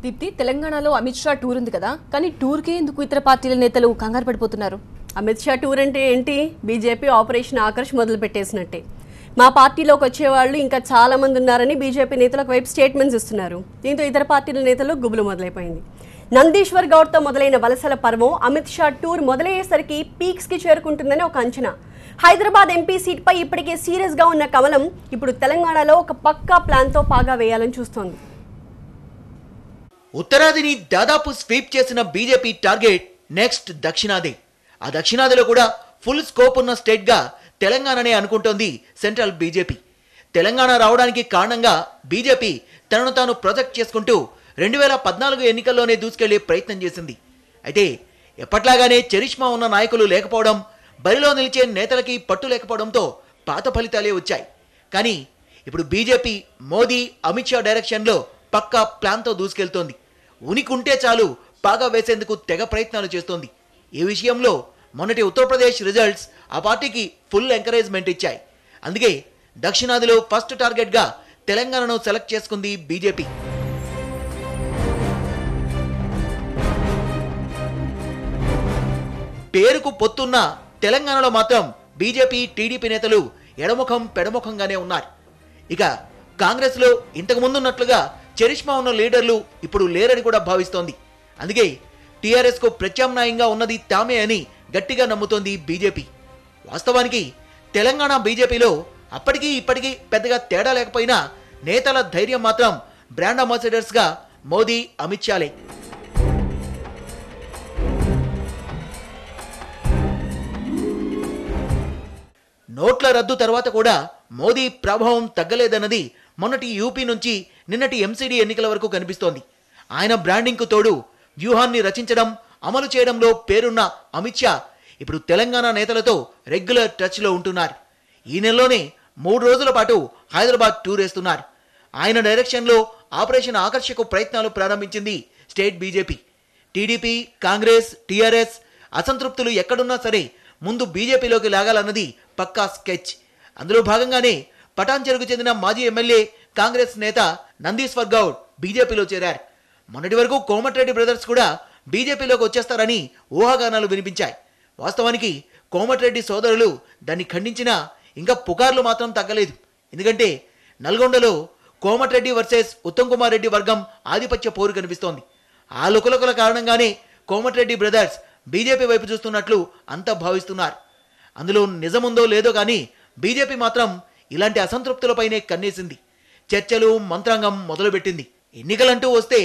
దీప్తి, తెలంగాణలో అమిత్ షా టూర్ ఉంది కదా, కానీ టూర్కే ఎందుకు ఇతర పార్టీల నేతలు కంగారు పడిపోతున్నారు? అమిత్ షా టూర్ అంటే ఏంటి? బీజేపీ ఆపరేషన్ ఆకర్ష్ మొదలు పెట్టేసినట్టే. మా పార్టీలోకి వచ్చేవాళ్ళు ఇంకా చాలా మంది ఉన్నారని బీజేపీ నేతలకు వైపు స్టేట్మెంట్స్ ఇస్తున్నారు. దీంతో ఇతర పార్టీల నేతలు గుబులు మొదలైపోయింది. నందీశ్వర్ గౌడ్తో మొదలైన వలసల పర్వం అమిత్ షా టూర్ మొదలయ్యేసరికి పీక్స్కి చేరుకుంటుందని ఒక అంచనా. హైదరాబాద్ ఎంపీ సీట్పై ఇప్పటికే సీరియస్గా ఉన్న కమలం ఇప్పుడు తెలంగాణలో ఒక పక్కా ప్లాన్తో పాగా వేయాలని చూస్తోంది. ఉత్తరాదిని దాదాపు స్వీప్ చేసిన బీజేపీ టార్గెట్ నెక్స్ట్ దక్షిణాది. ఆ దక్షిణాదిలో కూడా ఫుల్ స్కోప్ ఉన్న స్టేట్గా తెలంగాణనే అనుకుంటోంది సెంట్రల్ బీజేపీ. తెలంగాణ రావడానికి కారణంగా బీజేపీ తనను తాను ప్రొజెక్ట్ చేసుకుంటూ 2014 ఎన్నికల్లోనే దూసుకెళ్లే ప్రయత్నం చేసింది. అయితే ఎప్పట్లాగానే చరిష్మా ఉన్న నాయకులు లేకపోవడం, బరిలో నిలిచే నేతలకి పట్టు లేకపోవడంతో పాత ఫలితాలే వచ్చాయి. కానీ ఇప్పుడు బీజేపీ మోదీ, అమిత్ షా డైరెక్షన్లో పక్కా ప్లాన్తో దూసుకెళ్తోంది. ఉనికుంటే చాలు పాగా వేసేందుకు తెగ ప్రయత్నాలు చేస్తోంది. ఈ విషయంలో మొన్నటి ఉత్తరప్రదేశ్ రిజల్ట్స్ ఆ పార్టీకి ఫుల్ ఎంకరేజ్మెంట్ ఇచ్చాయి. అందుకే దక్షిణాదిలో ఫస్ట్ టార్గెట్గా తెలంగాణను సెలెక్ట్ చేసుకుంది బీజేపీ. పేరుకు పొత్తున్న తెలంగాణలో మాత్రం బీజేపీ, టీడీపీ నేతలు ఎడముఖం పెడముఖంగానే ఉన్నారు. ఇక కాంగ్రెస్లో ఇంతకు ముందున్నట్లుగా చరిష్మా ఉన్న లీడర్లు ఇప్పుడు లేరని కూడా భావిస్తోంది. అందుకే టీఆర్ఎస్కు ప్రత్యామ్నాయంగా ఉన్నది తామే అని గట్టిగా నమ్ముతోంది బీజేపీ. వాస్తవానికి తెలంగాణ బీజేపీలో అప్పటికీ ఇప్పటికీ పెద్దగా తేడా లేకపోయినా నేతల ధైర్యం మాత్రం బ్రాండ్ అంబాసిడర్స్గా మోదీ, అమిత్ షాలే. నోట్ల రద్దు తర్వాత కూడా మోదీ ప్రభావం తగ్గలేదన్నది మొన్నటి యూపీ నుంచి నిన్నటి ఎంసీడీ ఎన్నికల వరకు కనిపిస్తోంది. ఆయన బ్రాండింగ్కు తోడు వ్యూహాన్ని రచించడం, అమలు చేయడంలో పేరున్న అమిత్ షా ఇప్పుడు తెలంగాణ నేతలతో రెగ్యులర్ టచ్లో ఉంటున్నారు. ఈ నెలలోనే 3 రోజుల పాటు హైదరాబాద్ టూర్ వేస్తున్నారు. ఆయన డైరెక్షన్లో ఆపరేషన్ ఆకర్షకు ప్రయత్నాలు ప్రారంభించింది state BJP. TDP, Congress, TRS అసంతృప్తులు ఎక్కడున్నా సరే ముందు బీజేపీలోకి లాగాలన్నది పక్కా స్కెచ్. అందులో భాగంగానే పటాన్చెరుకు చెందిన మాజీ ఎమ్మెల్యే, కాంగ్రెస్ నేత నందీశ్వర్ గౌడ్ బీజేపీలో చేరారు. మొన్నటి వరకు కోమటిరెడ్డి బ్రదర్స్ కూడా బీజేపీలోకి వచ్చేస్తారని ఊహాగానాలు వినిపించాయి. వాస్తవానికి కోమటిరెడ్డి సోదరులు దాన్ని ఖండించినా ఇంకా పుకార్లు మాత్రం తగ్గలేదు. ఎందుకంటే నల్గొండలో కోమటిరెడ్డి వర్సెస్ ఉత్తమ్ కుమార్ రెడ్డి వర్గం ఆధిపత్య పోరు కనిపిస్తోంది. ఆ లుకలుకల కారణంగానే కోమటిరెడ్డి బ్రదర్స్ బీజేపీ వైపు చూస్తున్నట్లు అంతా భావిస్తున్నారు. అందులో నిజముందో లేదో కానీ బీజేపీ మాత్రం ఇలాంటి అసంతృప్తులపైనే కన్నేసింది. చర్చలు, మంత్రాంగం మొదలుపెట్టింది. ఎన్నికలంటూ వస్తే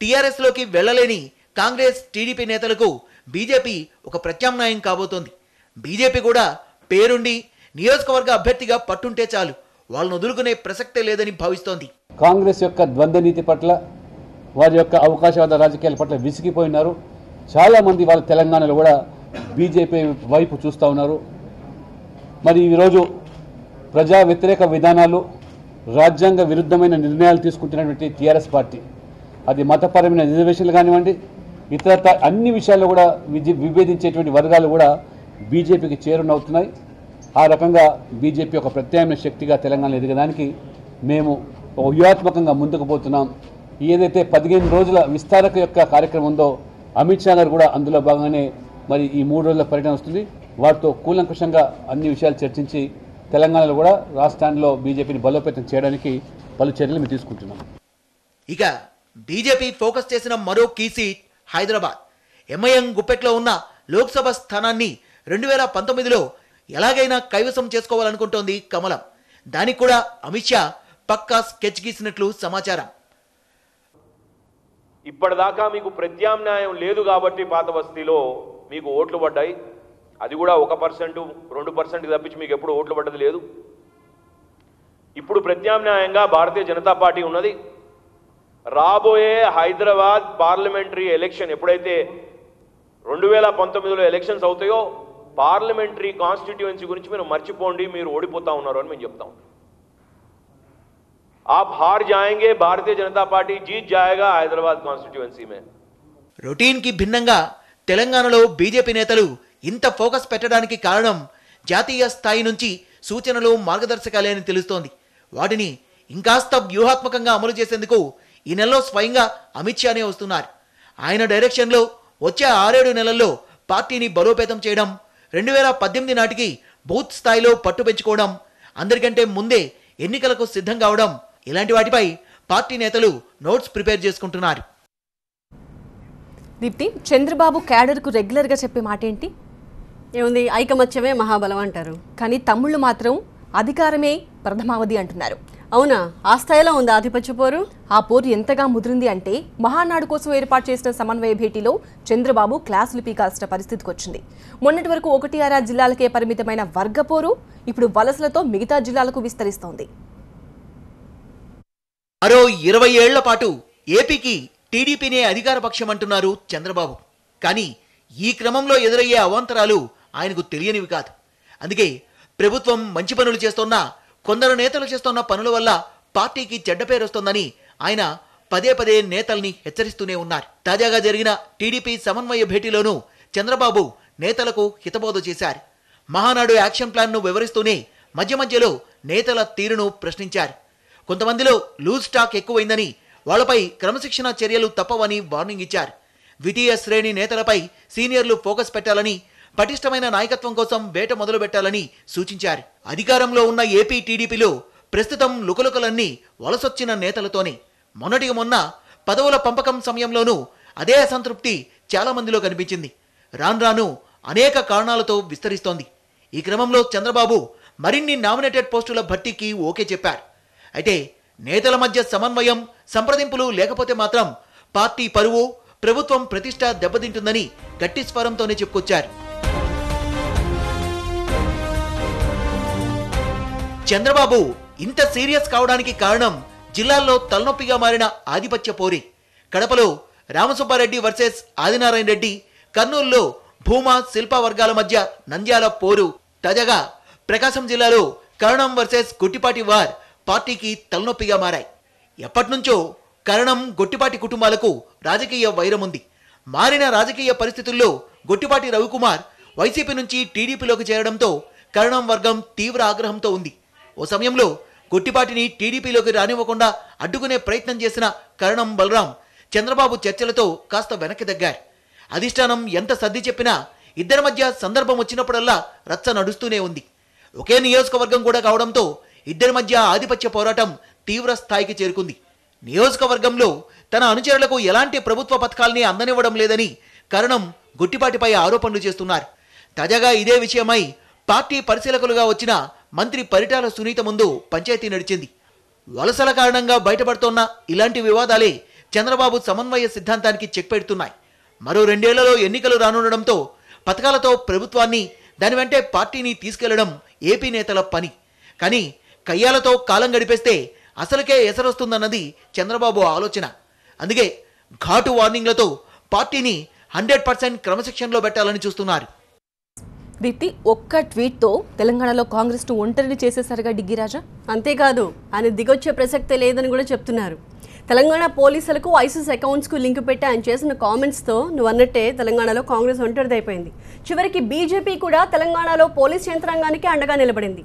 టీఆర్ఎస్లోకి వెళ్లలేని కాంగ్రెస్, టీడీపీ నేతలకు బీజేపీ ఒక ప్రత్యామ్నాయం కాబోతోంది. బీజేపీ కూడా పేరుండి నియోజకవర్గ అభ్యర్థిగా పట్టుంటే చాలు, వాళ్ళను వదులుకునే ప్రసక్తే లేదని భావిస్తోంది. కాంగ్రెస్ యొక్క ద్వంద్వ నీతి పట్ల, వారి యొక్క అవకాశవాద రాజకీయాల పట్ల విసిగిపోయినారు. చాలామంది వాళ్ళ తెలంగాణలో కూడా బీజేపీ వైపు చూస్తూ ఉన్నారు. మరి ఈరోజు ప్రజా వ్యతిరేక విధానాలు, రాజ్యాంగ విరుద్ధమైన నిర్ణయాలు తీసుకుంటున్నటువంటి టీఆర్ఎస్ పార్టీ, అది మతపరమైన రిజర్వేషన్లు కానివ్వండి, ఇతర అన్ని విషయాల్లో కూడా విభేదించేటువంటి వర్గాలు కూడా బీజేపీకి చేరునవుతున్నాయి. ఆ రకంగా బీజేపీ ఒక ప్రత్యామ్నాయ శక్తిగా తెలంగాణలో ఎదగడానికి మేము ఒక వ్యూహాత్మకంగా ముందుకు పోతున్నాం. ఏదైతే 15 రోజుల విస్తారక యొక్క కార్యక్రమం ఉందో అమిత్ షా గారు కూడా అందులో భాగంగానే మరి ఈ 3 రోజుల పర్యటన వస్తుంది. వాటితో కూలంకషంగా అన్ని విషయాలు చర్చించి తెలంగాణలో కూడా రాష్ట్రాల్లో బీజేపీని బలోపేతం చేయడానికి పలు చర్యలు మేము తీసుకుంటున్నాం. ఇక బీజేపీ ఫోకస్ చేసిన మరో కీ సీట్ హైదరాబాద్. ఎంఐఎం గుప్పెట్లో ఉన్న లోక్సభ స్థానాన్ని 2019లో ఎలాగైనా కైవసం చేసుకోవాలనుకుంటోంది కమలం. దానికి కూడా అమిత్ షా పక్కా స్కెచ్ గీసినట్లు సమాచారం. ఇప్పటిదాకా మీకు ప్రత్యామ్నాయం లేదు కాబట్టి పాత బస్తీలో మీకు ఓట్లు పడ్డాయి. అది కూడా 1%, 2% తప్పించి మీకు ఎప్పుడు ఓట్లు పడ్డది లేదు. ఇప్పుడు ప్రత్యామ్నాయంగా భారతీయ జనతా పార్టీ ఉన్నది. రాబోయే హైదరాబాద్ పార్లమెంటరీ ఎలక్షన్ ఎప్పుడైతే 2019లో ఎలక్షన్స్ అవుతాయో, పార్లమెంటరీ కాన్స్టిట్యుయెన్సీ గురించి మీరు మర్చిపోండి, మీరు ఓడిపోతా ఉన్నారు అని మేము చెప్తాం. आप हार जाएंगे, भारतीय जनता पार्टी जीत जाएगा हैदराबाद కాన్స్టిట్యుయెన్సీ में. రొటీన్ కి భిన్నంగా తెలంగాణలో బీజేపీ నేతలు ఇంత ఫోకస్ పెట్టడానికి కారణం జాతీయ స్థాయి నుంచి సూచనలు, మార్గదర్శకాలే అని తెలుస్తోంది. వాటిని ఇంకాస్త వ్యూహాత్మకంగా అమలు చేసేందుకు ఈ నెలలో స్వయంగా అమిత్ షానే వస్తున్నారు. ఆయన డైరెక్షన్లో వచ్చే 6-7 నెలల్లో పార్టీని బలోపేతం చేయడం, 2018 నాటికి బూత్ స్థాయిలో పట్టు పెంచుకోవడం, అందరికంటే ముందే ఎన్నికలకు సిద్ధం కావడం, ఇలాంటి వాటిపై పార్టీ నేతలు నోట్స్ ప్రిపేర్ చేసుకుంటున్నారు. దీప్తి, చంద్రబాబు క్యాడర్కు రెగ్యులర్గా చెప్పే మాట ఏంటి? ఏముంది, ఐకమత్యమే మహాబలం అంటారు. కానీ తమ్ముళ్ళు మాత్రం అధికారమే ప్రథమావధి అంటున్నారు. అవునా? ఆ స్థాయిలో ఉంది ఆధిపత్య పోరు. ఆ పోరు ఎంతగా ముదిరింది అంటే మహానాడు కోసం ఏర్పాటు చేసిన సమన్వయ భేటీలో చంద్రబాబు క్లాసులు పీకాల్సిన పరిస్థితికి వచ్చింది. మొన్నటి వరకు 1-6 జిల్లాలకే పరిమితమైన వర్గపోరు ఇప్పుడు వలసలతో మిగతా జిల్లాలకు విస్తరిస్తోంది. మరో 20 ఏళ్ల పాటు ఏపీకి టీడీపీనే అధికార పక్షం అంటున్నారు చంద్రబాబు. కానీ ఈ క్రమంలో ఎదురయ్యే అవాంతరాలు ఆయనకు తెలియనివి కాదు. అందుకే ప్రభుత్వం మంచి పనులు చేస్తోన్నా కొందరు నేతలు చేస్తున్న పనుల వల్ల పార్టీకి చెడ్డ పేరు వస్తోందని ఆయన పదే పదే నేతల్ని హెచ్చరిస్తూనే ఉన్నారు. తాజాగా జరిగిన టీడీపీ సమన్వయ భేటీలోనూ చంద్రబాబు నేతలకు హితబోధ చేశారు. మహానాడు యాక్షన్ ప్లాన్ను వివరిస్తూనే మధ్య మధ్యలో నేతల తీరును ప్రశ్నించారు. కొంతమందిలో లూజ్ స్టాక్ ఎక్కువైందని, వాళ్లపై క్రమశిక్షణ చర్యలు తప్పవని వార్నింగ్ ఇచ్చారు. ద్వితీయ శ్రేణి నేతలపై సీనియర్లు ఫోకస్ పెట్టాలని, పటిష్టమైన నాయకత్వం కోసం వేట మొదలు పెట్టాలని సూచించారు. అధికారంలో ఉన్న ఏపీ టీడీపీలో ప్రస్తుతం లుకలుకలన్నీ వలసొచ్చిన నేతలతోనే. మొన్నటికి మొన్న పదవుల పంపకం సమయంలోనూ అదే అసంతృప్తి చాలా మందిలో కనిపించింది. రాను అనేక కారణాలతో విస్తరిస్తోంది. ఈ క్రమంలో చంద్రబాబు మరిన్ని నామినేటెడ్ పోస్టుల భర్తీకి ఓకే చెప్పారు. అయితే నేతల మధ్య సమన్వయం, సంప్రదింపులు లేకపోతే మాత్రం పార్టీ పరువు, ప్రభుత్వం ప్రతిష్ట దెబ్బతింటుందని గట్టి స్వరంతోనే చెప్పుకొచ్చారు. చంద్రబాబు ఇంత సీరియస్ కావడానికి కారణం జిల్లాల్లో తలనొప్పిగా మారిన ఆధిపత్య పోరి. కడపలో రామసుబ్బారెడ్డి వర్సెస్ ఆదినారాయణ రెడ్డి, కర్నూలులో భూమా శిల్ప వర్గాల మధ్య నంద్యాల పోరు, తాజాగా ప్రకాశం జిల్లాలో కరణం వర్సెస్ గొట్టిపాటి వార్ పార్టీకి తలనొప్పిగా మారాయి. ఎప్పటినుంచో కరణం, గొట్టిపాటి కుటుంబాలకు రాజకీయ వైరం ఉంది. మారిన రాజకీయ పరిస్థితుల్లో గొట్టిపాటి రవికుమార్ వైసీపీ నుంచి టీడీపీలోకి చేరడంతో కరణం వర్గం తీవ్ర ఆగ్రహంతో ఉంది. ఓ సమయంలో గొట్టిపాటిని టీడీపీలోకి రానివ్వకుండా అడ్డుకునే ప్రయత్నం చేసిన కరణం బలరాం చంద్రబాబు చర్చలతో కాస్త వెనక్కి తగ్గారు. అధిష్టానం ఎంత సర్ది చెప్పినా ఇద్దరి మధ్య సందర్భం వచ్చినప్పుడల్లా రచ్చ నడుస్తూనే ఉంది. ఒకే నియోజకవర్గం కూడా కావడంతో ఇద్దరి మధ్య ఆధిపత్య పోరాటం తీవ్ర స్థాయికి చేరుకుంది. నియోజకవర్గంలో తన అనుచరులకు ఎలాంటి ప్రభుత్వ పథకాల్ని అందనివ్వడం లేదని కరణం గొట్టిపాటిపై ఆరోపణలు చేస్తున్నారు. తాజాగా ఇదే విషయమై పార్టీ పరిశీలకులుగా వచ్చిన మంత్రి పరిటాల సునీత ముందు పంచాయతీ నడిచింది. వలసల కారణంగా బయటపడుతోన్న ఇలాంటి వివాదాలే చంద్రబాబు సమన్వయ సిద్ధాంతానికి చెక్ పెడుతున్నాయి. మరో 2 ఏళ్లలో ఎన్నికలు రానుండడంతో పథకాలతో ప్రభుత్వాన్ని, దాని వెంటే పార్టీని తీసుకెళ్లడం ఏపీ నేతల పని. కానీ కయ్యాలతో కాలం గడిపేస్తే అసలుకే ఎసరొస్తుందన్నది చంద్రబాబు ఆలోచన. అందుకే ఘాటు వార్నింగ్లతో పార్టీని 100% క్రమశిక్షణలో పెట్టాలని చూస్తున్నారు. దీప్తి, ఒక్క ట్వీట్తో తెలంగాణలో కాంగ్రెస్ను ఒంటరిని చేసేసరిగా డిగ్గిరాజా. అంతేకాదు, ఆయన దిగొచ్చే ప్రసక్తే లేదని కూడా చెప్తున్నారు. తెలంగాణ పోలీసులకు ఐసిస్ అకౌంట్స్కు లింక్ పెట్టి ఆయన చేసిన కామెంట్స్తో నువ్వు అన్నట్టే తెలంగాణలో కాంగ్రెస్ ఒంటరిదైపోయింది. చివరికి బీజేపీ కూడా తెలంగాణలో పోలీస్ యంత్రాంగానికి అండగా నిలబడింది.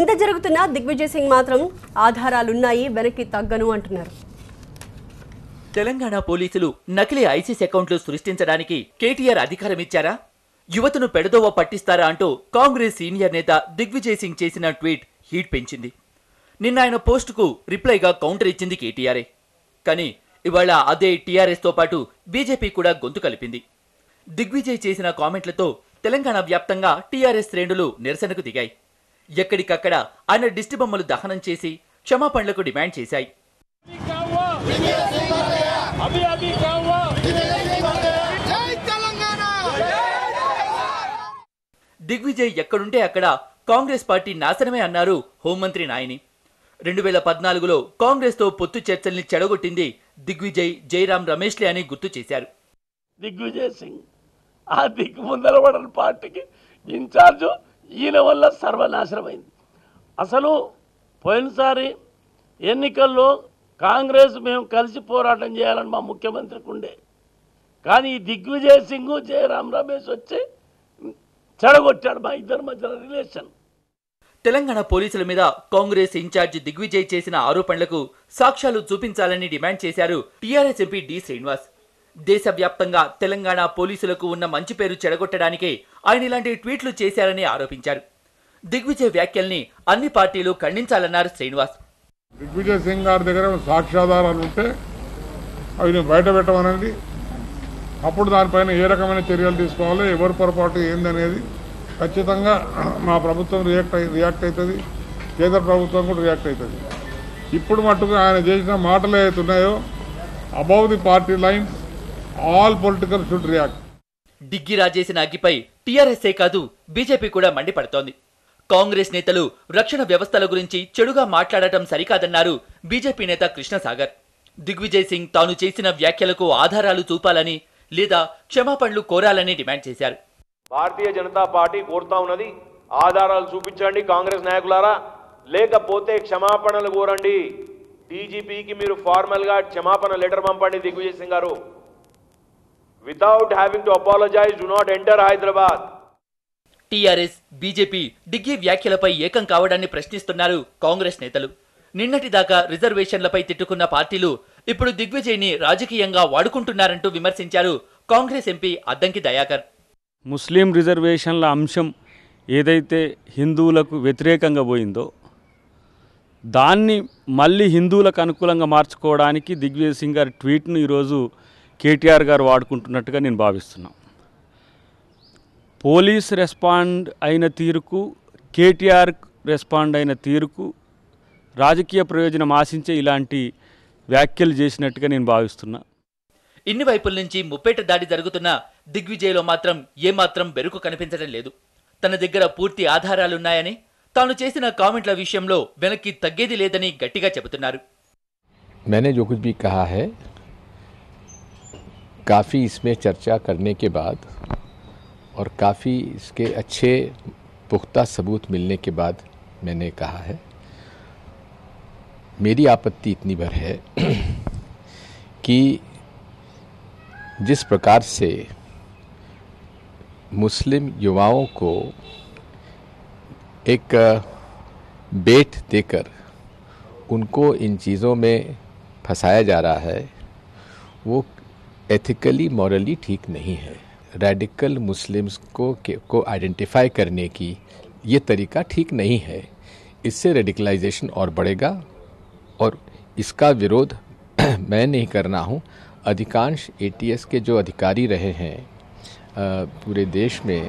ఇంత జరుగుతున్నా దిగ్విజయ్ సింగ్ మాత్రం ఆధారాలున్నాయి, వెనక్కి తగ్గను అంటున్నారు. తెలంగాణ పోలీసులు నకిలీ ఐసిస్ అకౌంట్లు సృష్టించడానికి కేటీఆర్ అధికారం ఇచ్చారా? యువతను పెడదోవ పట్టిస్తారా అంటూ కాంగ్రెస్ సీనియర్ నేత దిగ్విజయ్ సింగ్ చేసిన ట్వీట్ హీట్ పెంచింది. నిన్న ఆయన పోస్టుకు రిప్లైగా కౌంటర్ ఇచ్చింది కేటీఆరే. కానీ ఇవాళ అదే టీఆర్ఎస్తో పాటు బీజేపీ కూడా గొంతు కలిపింది. దిగ్విజయ్ చేసిన కామెంట్లతో తెలంగాణ వ్యాప్తంగా టీఆర్ఎస్ శ్రేణులు నిరసనకు దిగాయి. ఎక్కడికక్కడ ఆయన దిష్టి బొమ్మలు దహనం చేసి క్షమాపణలకు డిమాండ్ చేశాయి. దిగ్విజయ్ ఎక్కడుంటే అక్కడ కాంగ్రెస్ పార్టీ నాశనమే అన్నారు హోంమంత్రి నాయని. 2014లో కాంగ్రెస్తో పొత్తు చర్చల్ని చెడగొట్టింది దిగ్విజయ్, జైరాం రమేష్లే అని గుర్తు చేశారు. దిగ్విజయ్ సింగ్ ఆ దిగ్గుముందరబడిన పార్టీకి ఇన్ఛార్జు ఈయన వల్ల సర్వనాశనమైంది. అసలు పోయినసారి ఎన్నికల్లో కాంగ్రెస్ మేము కలిసి పోరాటం చేయాలని మా ముఖ్యమంత్రికి ఉండే. కానీ ఈ దిగ్విజయ్ సింగ్, జయరాం రమేష్ వచ్చి చెడగొట్టాడు మా ఇద్దరి మధ్య రిలేషన్. తెలంగాణ పోలీసుల మీద కాంగ్రెస్ ఇన్ఛార్జ్ దిగ్విజయ్ చేసిన ఆరోపణలకు సాక్ష్యాలు చూపించాలని డిమాండ్ చేశారు టీఆర్ఎస్ ఎంపీ డి శ్రీనివాస్. దేశవ్యాప్తంగా తెలంగాణ పోలీసులకు ఉన్న మంచి పేరు చెడగొట్టడానికే ఆయన ఇలాంటి ట్వీట్లు చేశారని ఆరోపించారు. దిగ్విజయ్ వ్యాఖ్యల్ని అన్ని పార్టీలు ఖండించాలన్నారు శ్రీనివాస్. దిగ్విజయ్ సింగ్ గారి దగ్గర సాక్ష్యాధారాలు ఉంటే అవి బయట పెట్టమనండి. అప్పుడు దానిపైన ఏ రకమైన చర్యలు తీసుకోవాలో, ఎవరి పొరపాటు ఏందనేది ఖచ్చితంగా మా ప్రభుత్వం రియాక్ట్ అవుతుంది, కేంద్ర ప్రభుత్వం కూడా రియాక్ట్ అవుతుంది. ఇప్పుడు మట్టుకు ఆయన చేసిన మాటలు ఏవైతే ఉన్నాయో above the party lines all political should react. Diggi రాజేసిన అగ్గిపై టీఆర్ఎస్ఏ కాదు బీజేపీ కూడా మండిపడుతోంది. కాంగ్రెస్ నేతలు రక్షణ వ్యవస్థల గురించి చెడుగా మాట్లాడటం సరికాదన్నారు బీజేపీ నేత కృష్ణసాగర్. దిగ్విజయ్ సింగ్ తాను చేసిన వ్యాఖ్యలకు ఆధారాలు చూపాలని లేదా క్షమాపణలు కోరాలని డిమాండ్ చేశారు. భారతీయ జనతా పార్టీ కోరుతా ఉన్నది, ఆధారాలు చూపించండి కాంగ్రెస్ నాయకులారా, లేకపోతే క్షమాపణలు కోరండి. డీజీపీకి మీరు ఫార్మల్ గా క్షమాపణ లెటర్ పంపండి. దిగ్విజయ్ సింగ్ గారు, without having to apologise do not enter Hyderabad. TRS, BJP Diggi వ్యాఖ్యలపై ఏకం కావడాన్ని ప్రశ్నిస్తున్నారు కాంగ్రెస్ నేతలు. నిన్నటిదాకా రిజర్వేషన్లపై తిట్టుకున్న పార్టీలు ఇప్పుడు దిగ్విజయ్ని రాజకీయంగా వాడుకుంటున్నారంటూ విమర్శించారు కాంగ్రెస్ ఎంపీ అద్దంకి దయాకర్. ముస్లిం రిజర్వేషన్ల అంశం ఏదైతే హిందువులకు వ్యతిరేకంగా పోయిందో దాన్ని మళ్ళీ హిందువులకు అనుకూలంగా మార్చుకోవడానికి దిగ్విజయ్ సింగ్ గారి ట్వీట్ను ఈరోజు కేటీఆర్ గారు వాడుకుంటున్నట్టుగా నేను భావిస్తున్నాను. పోలీస్ రెస్పాండ్ అయిన తీరుకు, కేటీఆర్ రెస్పాండ్ అయిన తీరుకు రాజకీయ ప్రయోజనం ఆశించే ఇలాంటి వ్యాఖ్యలు చేసినట్టుగా నేను భావిస్తున్నా. ఇన్ని వైపుల నుంచి ముప్పేట దాడి జరుగుతున్న దిగ్విజయ్లో మాత్రం ఏమాత్రం బెరుకు కనిపించడం లేదు. తన దగ్గర పూర్తి ఆధారాలున్నాయని, తాను చేసిన కామెంట్ల విషయంలో వెనక్కి తగ్గేది లేదని గట్టిగా చెబుతున్నారు. मैंने जो कुछ भी कहा है काफ़ी इसमें चर्चा करने के बाद और काफ़ी इसके अच्छे पुख्ता सबूत मिलने के बाद मैंने कहा है. मेरी आपत्ति इतनी भर है कि जिस प्रकार से मुस्लिम युवाओं को एक बेट देकर उनको इन चीज़ों में फंसाया जा रहा है, वो एथिकली मॉरली ठीक नहीं है. रेडिकल मुस्लिम्स को आइडेंटिफाई करने की ये तरीका ठीक नहीं है. इससे रेडिकलाइजेशन और बढ़ेगा और इसका विरोध मैं नहीं करना हूँ. अधिकांश एटीएस के जो अधिकारी रहे हैं पूरे देश में,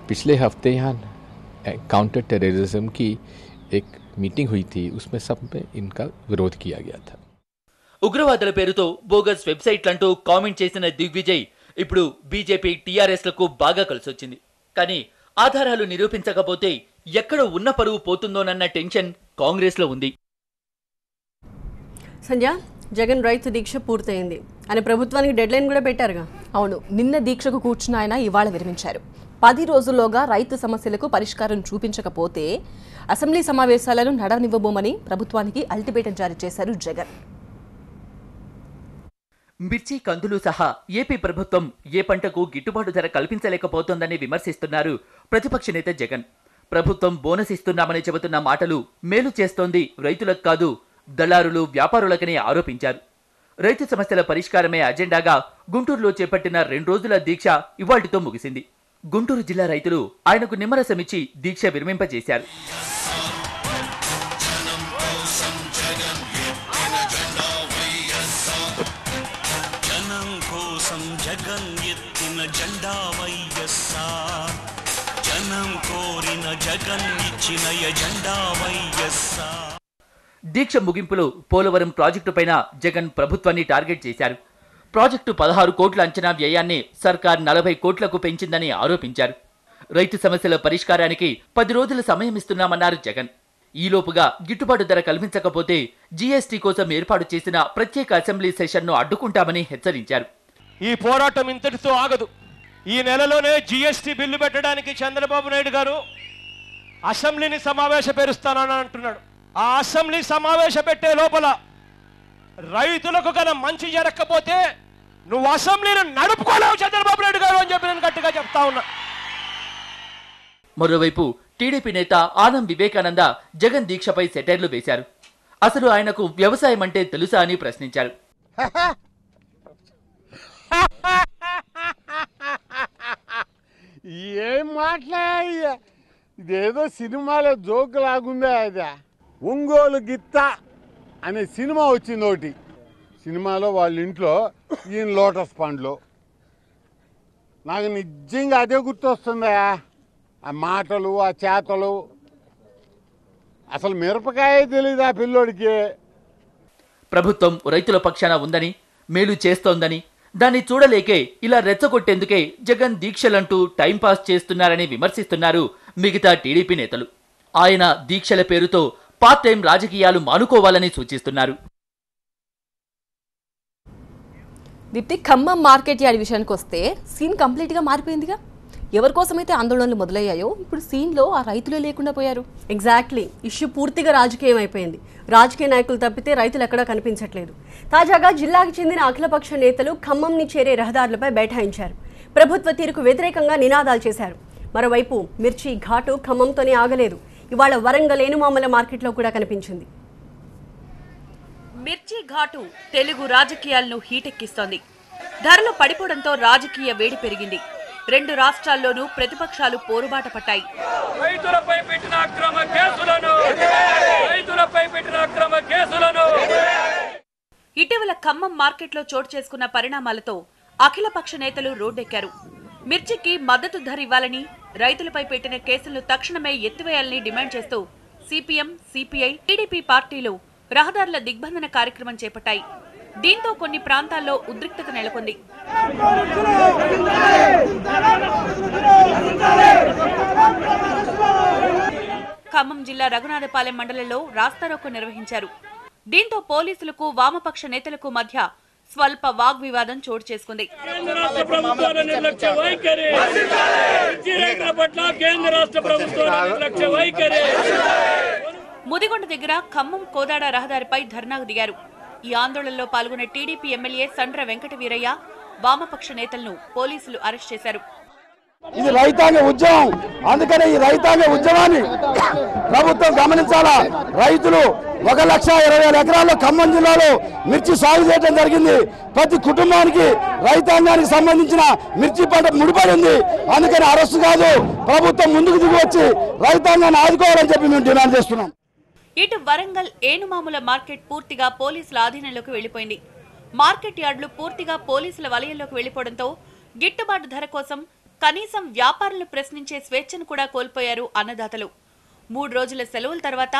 पिछले हफ्ते यहाँ काउंटर टेररिज्म की एक मीटिंग हुई थी, उसमें सब में इनका विरोध किया गया था. ఉగ్రవాదుల పేరుతో బోగస్ వెబ్సైట్లంటూ కామెంట్ చేసిన దిగ్విజయ్ ఇప్పుడు బీజేపీ, టీఆర్ఎస్లకు బాగా కలిసొచ్చింది. కానీ ఆధారాలు నిరూపించకపోతే ఎక్కడ ఉన్న పరువు పోతుందోనన్న టెన్షన్ కాంగ్రెస్లో ఉంది. సంధ్య, జగన్ రైతు దీక్ష పూర్తయింది. ఆయన ప్రభుత్వానికి డెడ్ లైన్ కూడా పెట్టారుగా. అవును, నిన్న దీక్షకు కూర్చున్న ఆయన ఇవాళ విరమించారు. 10 రోజుల్లోగా రైతు సమస్యలకు పరిష్కారం చూపించకపోతే అసెంబ్లీ సమావేశాలను నడవనివ్వబోమని ప్రభుత్వానికి అల్టిమేటం జారీ చేశారు జగన్. మిర్చి, కందులు సహా ఏపీ ప్రభుత్వం ఏ పంటకు గిట్టుబాటు ధర కల్పించలేకపోతోందని విమర్శిస్తున్నారు ప్రతిపక్ష నేత జగన్. ప్రభుత్వం బోనస్ ఇస్తున్నామని చెబుతున్న మాటలు మేలు చేస్తోంది రైతులకు కాదు, దళారులు, వ్యాపారులకనే ఆరోపించారు. రైతు సమస్యల పరిష్కారమే అజెండాగా గుంటూరులో చేపట్టిన 2 రోజుల దీక్ష ఇవాళ్టితో ముగిసింది. గుంటూరు జిల్లా రైతులు ఆయనకు నిమ్మరసమిచ్చి దీక్ష విరమింపజేశారు. దీక్ష ముగింపులో పోలవరం ప్రాజెక్టుపైన జగన్ ప్రభుత్వాన్ని టార్గెట్ చేశారు. ప్రాజెక్టు 16 కోట్ల అంచనా వ్యయాన్ని సర్కార్ 40 కోట్లకు పెంచిందని ఆరోపించారు. రైతు సమస్యల పరిష్కారానికి 10 రోజుల సమయం ఇస్తున్నామన్నారు జగన్. ఈలోపుగా గిట్టుబాటు ధర కల్పించకపోతే జీఎస్టీ కోసం ఏర్పాటు చేసిన ప్రత్యేక అసెంబ్లీ సెషన్ను అడ్డుకుంటామని హెచ్చరించారు. ఈ పోరాటం ఇంతటితో ఆగదు. ఈ నెలలోనే జీఎస్టీ బిల్లు పెట్టడానికి చంద్రబాబు నాయుడు గారు అసెంబ్లీని సమావేశపరుస్తానని అంటున్నాడు. ఆ అసెంబ్లీ సమావేశపెట్టే లోపల రైతులకు కన్నా మంచి జరగకపోతే నువ్వు అసెంబ్లీని నడుపుకోలేవు చంద్రబాబు నాయుడు గారు అని చెప్పి నేను గట్టిగా చెప్తా ఉన్నా. మరోవైపు టీడీపీ నేత ఆనం వివేకానంద జగన్ దీక్షపై సెటైర్లు వేశారు. అసలు ఆయనకు వ్యవసాయం అంటే తెలుసా అని ప్రశ్నించారు. ఏం మాట్లాడా, ఇదేదో సినిమాలో జోక్ లాగుందా. అది ఒంగోలు గిత్త అనే సినిమా వచ్చింది ఒకటి. సినిమాలో వాళ్ళ ఇంట్లో ఈయన లోటస్ పండ్లు. నాకు నిజంగా అదే గుర్తొస్తుందా, ఆ మాటలు, ఆ చేతలు. అసలు మిరపకాయ తెలియదు ఆ పిల్లోడికి. ప్రభుత్వం రైతుల పక్షాన ఉందని, మేలు చేస్తోందని, దాన్ని చూడలేకే ఇలా రెచ్చగొట్టేందుకే జగన్ దీక్షలంటూ టైంపాస్ చేస్తున్నారని విమర్శిస్తున్నారు మిగతా టీడీపీ నేతలు. ఆయన దీక్షల పేరుతో పార్ట్ టైం రాజకీయాలు మానుకోవాలని సూచిస్తున్నారు. దీప్తి, ఖమ్మం మార్కెట్ యార్డ్ విషయానికి వస్తే సీన్ కంప్లీట్గా మారిపోయిందిగా. ఎవరి కోసమైతే ఆందోళనలు మొదలయ్యాయో ఇప్పుడు సీన్లో ఆ రైతులే లేకుండా పోయారు. ఎగ్జాక్ట్లీ, ఇష్యూ పూర్తిగా రాజకీయం అయిపోయింది. రాజకీయ నాయకులు తప్పితే రైతులు ఎక్కడా కనిపించట్లేదు. తాజాగా జిల్లాకు చెందిన అఖిలపక్ష నేతలు ఖమ్మంని చేరే రహదారులపై బైఠాయించారు. ప్రభుత్వ తీరుకు వ్యతిరేకంగా నినాదాలు చేశారు. మరోవైపు మిర్చి ఘాటు ఖమ్మంతోనే ఆగలేదు. ఇవాళ వరంగల్ ఏనుమామల మార్కెట్లో కూడా కనిపించింది. మిర్చి ఘాటు తెలుగు రాజకీయాలను హీటెక్కిస్తోంది. ధరలు పడిపోవడంతో రాజకీయ వేడి పెరిగింది. రెండు రాష్ట్రాల్లోనూ ప్రతిపక్షాలు పోరుబాట పట్టాయి. ఇటీవల ఖమ్మం మార్కెట్లో చోటు చేసుకున్న పరిణామాలతో అఖిలపక్ష నేతలు రోడ్డెక్కారు. మిర్చికి మద్దతు ధర ఇవ్వాలని, రైతులపై పెట్టిన కేసులను తక్షణమే ఎత్తివేయాలని డిమాండ్ చేస్తూ సిపిఎం, సిపిఐ, టీడీపీ పార్టీలు రహదారుల దిగ్బంధన కార్యక్రమం చేపట్టాయి. దీంతో కొన్ని ప్రాంతాల్లో ఉద్రిక్తత నెలకొంది. ఖమ్మం జిల్లా రఘునాథపాలెం మండలంలో రాస్తారోకో నిర్వహించారు. దీంతో పోలీసులకు, వామపక్ష నేతలకు మధ్య స్వల్ప వాగ్వివాదం చోటు చేసుకుంది. ముదిగొండ దగ్గర ఖమ్మం కోదాడ రహదారిపై ధర్నాకు దిగారు. ఈ ఆందోళనలో పాల్గొన్న టీడీపీ ఎమ్మెల్యే సండ్ర వెంకట వీరయ్య, వామపక్ష నేతలను పోలీసులు అరెస్ట్ చేశారు. ఇది రైతాంగ ఉద్యమం, అందుకనే ఈ రైతాంగ ఉద్యమాన్ని ప్రభుత్వం గమనించాలా. రైతులు 1,20,000 ఎకరాల్లో ఖమ్మం జిల్లాలో మిర్చి సాగు చేయడం జరిగింది. ప్రతి కుటుంబానికి రైతాంగానికి సంబంధించిన మిర్చి పంట ముడిపడి ఉంది. అందుకని అరెస్టు కాదు, ప్రభుత్వం ముందుకు దిగి వచ్చి రైతాంగాన్ని ఆదుకోవాలని చెప్పి మేము డిమాండ్ చేస్తున్నాం. ఇటు వరంగల్ ఏనుమాముల మార్కెట్ పూర్తిగా పోలీసుల ఆధీనంలోకి వెళ్లిపోయింది. మార్కెట్ యార్డులు పూర్తిగా పోలీసుల వలయంలోకి వెళ్లిపోవడంతో గిట్టుబాటు ధర కోసం కనీసం వ్యాపారులు ప్రశ్నించే స్వేచ్ఛను కూడా కోల్పోయారు అన్నదాతలు. 3 రోజుల సెలవుల తర్వాత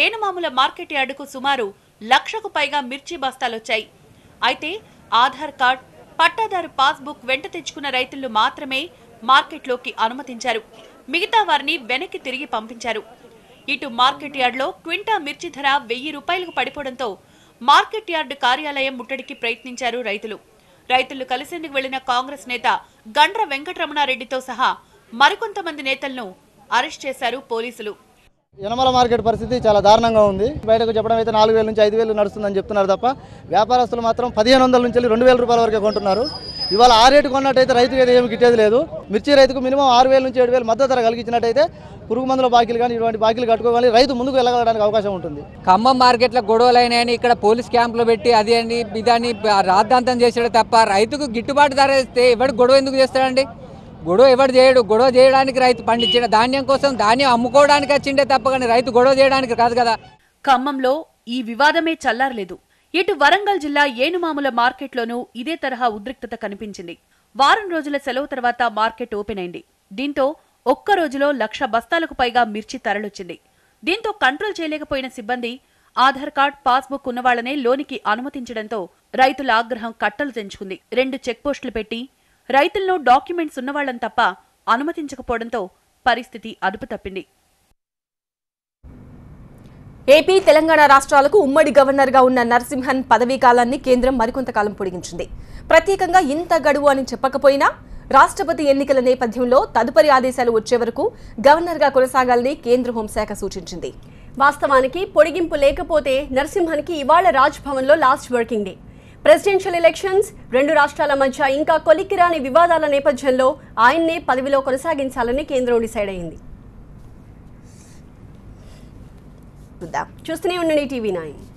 ఏనుమాముల మార్కెట్ యార్డుకు సుమారు 1,00,000కు పైగా మిర్చి బస్తాలొచ్చాయి. అయితే ఆధార్ కార్డ్, పట్టాదారు పాస్బుక్ వెంట తెచ్చుకున్న రైతులను మాత్రమే మార్కెట్లోకి అనుమతించారు. మిగతా వారిని వెనక్కి తిరిగి పంపించారు. ఇటు మార్కెట్ యార్డులో క్వింటా మిర్చి ధర 1,000 రూపాయలకు పడిపోవడంతో మార్కెట్ యార్డు కార్యాలయం ముట్టడికి ప్రయత్నించారు రైతులు. రైతులు కలిసేందుకు వెళ్లిన కాంగ్రెస్ నేత గండ్ర వెంకటరమణారెడ్డితో సహా మరికొంతమంది నేతలను అరెస్ట్ చేశారు పోలీసులు. యనమల మార్కెట్ పరిస్థితి చాలా దారుణంగా ఉంది. బయటకు చెప్పడం అయితే 4,000 నుంచి 5,000 నడుస్తుందని చెప్తున్నారు తప్ప వ్యాపారస్తులు మాత్రం 1,500 నుంచి 2,000 రూపాయల వరకే కొంటున్నారు. ఇవాళ ఆ రేటు కొన్నట్టయితే రైతుకి అయితే ఏమి గిట్టేది లేదు. మిర్చి రైతుకు మినిమం 6,000 నుంచి 7,000 మద్దతు ధర కలిగించినట్టయితే పురుగు మందుల బాకీలు కానీ ఇటువంటి బాకీలు కట్టుకోవాలి, రైతు ముందుకు వెళ్ళగలడానికి అవకాశం ఉంటుంది. ఖమ్మం మార్కెట్లో గొడవలైనాయని ఇక్కడ పోలీస్ క్యాంపులో పెట్టి అది అని ఇదాన్ని రాద్ధాంతం చేసాడు తప్ప రైతుకు గిట్టుబాటు ధర ఇస్తే ఎవడు గొడవ ఎందుకు చేస్తాడండి? గొడవ ఎవడు చేయడు. గొడవ చేయడానికి రైతు పండించిన ధాన్యం కోసం ధాన్యం అమ్ముకోవడానికి వచ్చిండే తప్ప కానీ రైతు గొడవ చేయడానికి కాదు కదా. ఖమ్మంలో ఈ వివాదమే చల్లారలేదు. ఇటు వరంగల్ జిల్లా ఏనుమాముల మార్కెట్లోనూ ఇదే తరహా ఉద్రిక్తత కనిపించింది. వారం రోజుల సెలవు తర్వాత మార్కెట్ ఓపెన్ అయింది. దీంతో ఒక్క రోజులో 1,00,000 బస్తాలకు పైగా మిర్చి తరలొచ్చింది. దీంతో కంట్రోల్ చేయలేకపోయిన సిబ్బంది ఆధార్ కార్డ్, పాస్బుక్ ఉన్నవాళ్లనే లోనికి అనుమతించడంతో రైతుల ఆగ్రహం కట్టలు తెంచుకుంది. 2 చెక్పోస్టులు పెట్టి రైతులను డాక్యుమెంట్స్ ఉన్నవాళ్లను తప్ప అనుమతించకపోవడంతో పరిస్థితి అదుపు తప్పింది. ఏపీ, తెలంగాణ రాష్ట్రాలకు ఉమ్మడి గవర్నర్గా ఉన్న నరసింహన్ పదవీ కాలాన్ని కేంద్రం మరికొంతకాలం పొడిగించింది. ప్రత్యేకంగా ఇంత గడువు అని చెప్పకపోయినా రాష్ట్రపతి ఎన్నికల నేపథ్యంలో తదుపరి ఆదేశాలు వచ్చే వరకు గవర్నర్గా కొనసాగాలని కేంద్ర హోంశాఖ సూచించింది. వాస్తవానికి పొడిగింపు లేకపోతే నరసింహన్కి ఇవాళ రాజ్భవన్లో last working day. Presidential elections, 2 రాష్ట్రాల మధ్య ఇంకా కొలిక్కిరాని వివాదాల నేపథ్యంలో ఆయన్నే పదవిలో కొనసాగించాలని కేంద్రం డిసైడ్ అయింది. చూద్దాం. చూస్తూనే ఉండండి టీవీ 9.